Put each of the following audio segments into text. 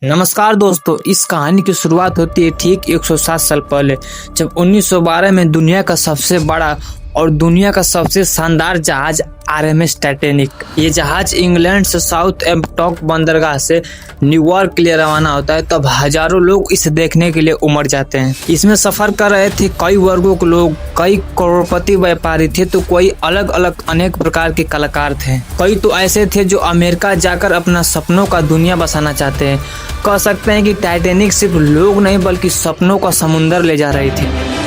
नमस्कार दोस्तों, इस कहानी की शुरुआत होती है ठीक 107 साल पहले, जब 1912 में दुनिया का सबसे बड़ा और दुनिया का सबसे शानदार जहाज आरएमएस टाइटैनिक। ये जहाज इंग्लैंड से साउथ एम्पटॉक बंदरगाह से न्यूयॉर्क के लिए रवाना होता है। तब हजारों लोग इसे देखने के लिए उमड़ जाते हैं। इसमें सफर कर रहे थे कई वर्गों के लोग, कई करोड़पति व्यापारी थे तो कोई अलग अलग अनेक प्रकार के कलाकार थे। कई तो ऐसे थे जो अमेरिका जाकर अपना सपनों का दुनिया बसाना चाहते हैं। कह सकते हैं कि टाइटैनिक सिर्फ लोग नहीं बल्कि सपनों का समुंदर ले जा रही थी।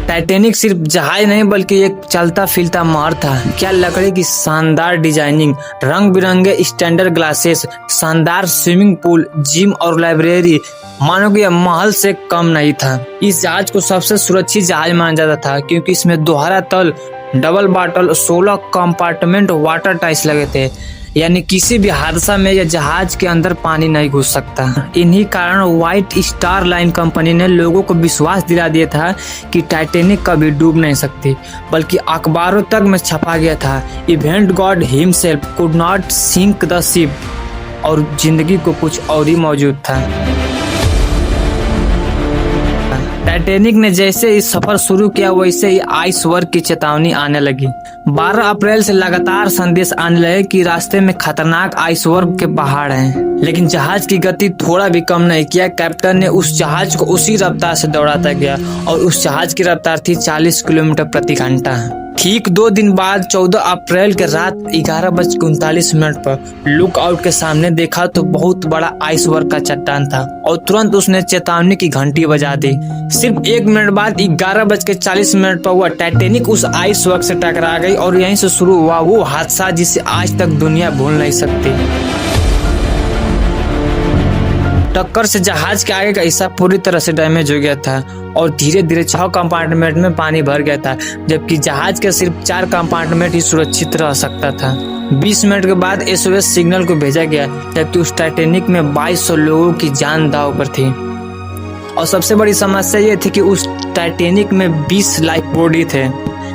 टाइटैनिक सिर्फ जहाज नहीं बल्कि एक चलता फिरता महल था। क्या लकड़ी की शानदार डिजाइनिंग, रंग बिरंगे स्टैंडर्ड ग्लासेस, शानदार स्विमिंग पूल, जिम और लाइब्रेरी, मानो कि यह महल से कम नहीं था। इस जहाज को सबसे सुरक्षित जहाज माना जाता था क्योंकि इसमें दोहरा तल, double bottle, 16 compartment water tiles लगे थे, यानी किसी भी हादसा में यह जहाज के अंदर पानी नहीं घुस सकता। इन्हीं कारण व्हाइट स्टार लाइन कंपनी ने लोगों को विश्वास दिला दिया था कि टाइटैनिक कभी डूब नहीं सकती, बल्कि अखबारों तक में छपा गया था, even God himself could not sink the ship, और जिंदगी को कुछ और ही मौजूद था। टाइटैनिक ने जैसे ही सफर शुरू किया वैसे ही आइसबर्ग की चेतावनी आने लगी। 12 अप्रैल से लगातार संदेश आने लगे कि रास्ते में खतरनाक आइसबर्ग के पहाड़ हैं। लेकिन जहाज की गति थोड़ा भी कम नहीं किया। कैप्टन ने उस जहाज को उसी रफ्तार से दौड़ाता गया और उस जहाज की रफ्तार थी 40 किलोमीटर प्रति घंटा। ठीक 2 दिन बाद 14 अप्रैल के रात 11:39 पर लुक आउट के सामने देखा तो बहुत बड़ा आइसबर्ग का चट्टान था और तुरंत उसने चेतावनी की घंटी बजा दी। सिर्फ 1 मिनट बाद 11:40 पर वह टाइटैनिक उस आइसबर्ग से टकरा गई और यहीं से शुरू हुआ वो हादसा जिसे आज तक दुनिया भूल नहीं सकती। टक्कर से जहाज के आगे का हिस्सा पूरी तरह से डैमेज हो गया था और धीरे धीरे 6 कंपार्टमेंट में पानी भर गया था, जबकि जहाज के सिर्फ 4 कंपार्टमेंट ही सुरक्षित रह सकता था। 20 मिनट के बाद SOS सिग्नल को भेजा गया, जबकि उस टाइटैनिक में 2200 लोगों की जान दांव पर थी। और सबसे बड़ी समस्या ये थी कि उस टाइटैनिक में 20 लाइफ बॉडी थे,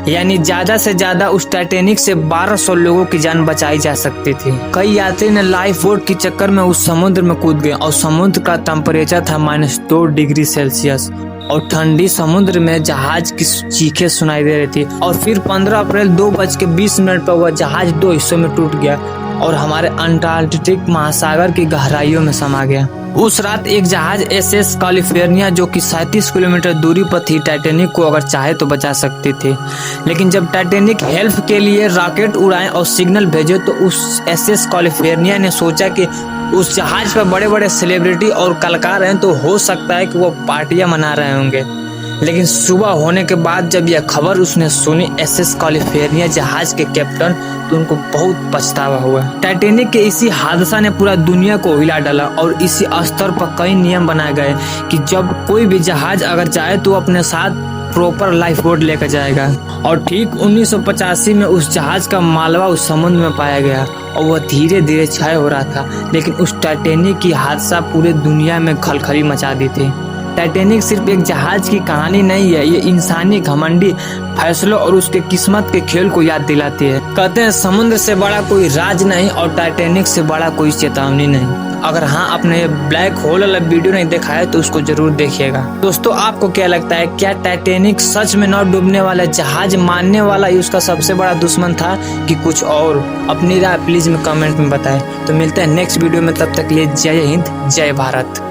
यानी ज्यादा से ज्यादा उस टाइटैनिक से 1200 लोगों की जान बचाई जा सकती थी। कई यात्री ने लाइफ बोट के चक्कर में उस समुद्र में कूद गए और समुद्र का टेम्परेचर था -2 डिग्री सेल्सियस और ठंडी समुद्र में जहाज की चीखें सुनाई दे रही थी। और फिर 15 अप्रैल 2:20 पर वह जहाज 2 हिस्सों में टूट गया और हमारे अंटार्कटिक महासागर की गहराइयों में समा गया। उस रात एक जहाज SS कैलिफोर्निया जो कि 37 किलोमीटर दूरी पर थी टाइटैनिक को अगर चाहे तो बचा सकती थी, लेकिन जब टाइटैनिक हेल्प के लिए रॉकेट उड़ाए और सिग्नल भेजे तो उस SS कैलिफोर्निया ने सोचा कि उस जहाज पर बड़े बड़े सेलिब्रिटी और कलाकार हैं तो हो सकता है कि वो पार्टियां मना रहे होंगे। लेकिन सुबह होने के बाद जब यह खबर उसने सुनी SS कैलिफोर्निया जहाज के कैप्टन, तो उनको बहुत पछतावा हुआ। टाइटैनिक के इसी हादसा ने पूरा दुनिया को हिला डाला और इसी स्तर पर कई नियम बनाए गए कि जब कोई भी जहाज अगर जाए तो अपने साथ प्रॉपर लाइफ बोट लेकर जाएगा। और ठीक 1985 में उस जहाज का मालवा उस समुद्र में पाया गया और वह धीरे धीरे क्षय हो रहा था। लेकिन उस टाइटैनिक की हादसा पूरे दुनिया में खलखली मचा दी थी। टाइटैनिक सिर्फ एक जहाज की कहानी नहीं है, ये इंसानी घमंडी फैसलों और उसके किस्मत के खेल को याद दिलाती है। कहते हैं समुद्र से बड़ा कोई राज नहीं और टाइटैनिक से बड़ा कोई चेतावनी नहीं। अगर हाँ आपने ये ब्लैक होल वाला वीडियो नहीं देखा है तो उसको जरूर देखिएगा। दोस्तों, आपको क्या लगता है, क्या टाइटैनिक सच में न डूबने वाला जहाज मानने वाला ही उसका सबसे बड़ा दुश्मन था कि कुछ और? अपनी राय प्लीज में कमेंट में बताएं। तो मिलते हैं नेक्स्ट वीडियो में, तब तक के लिए जय हिंद, जय भारत।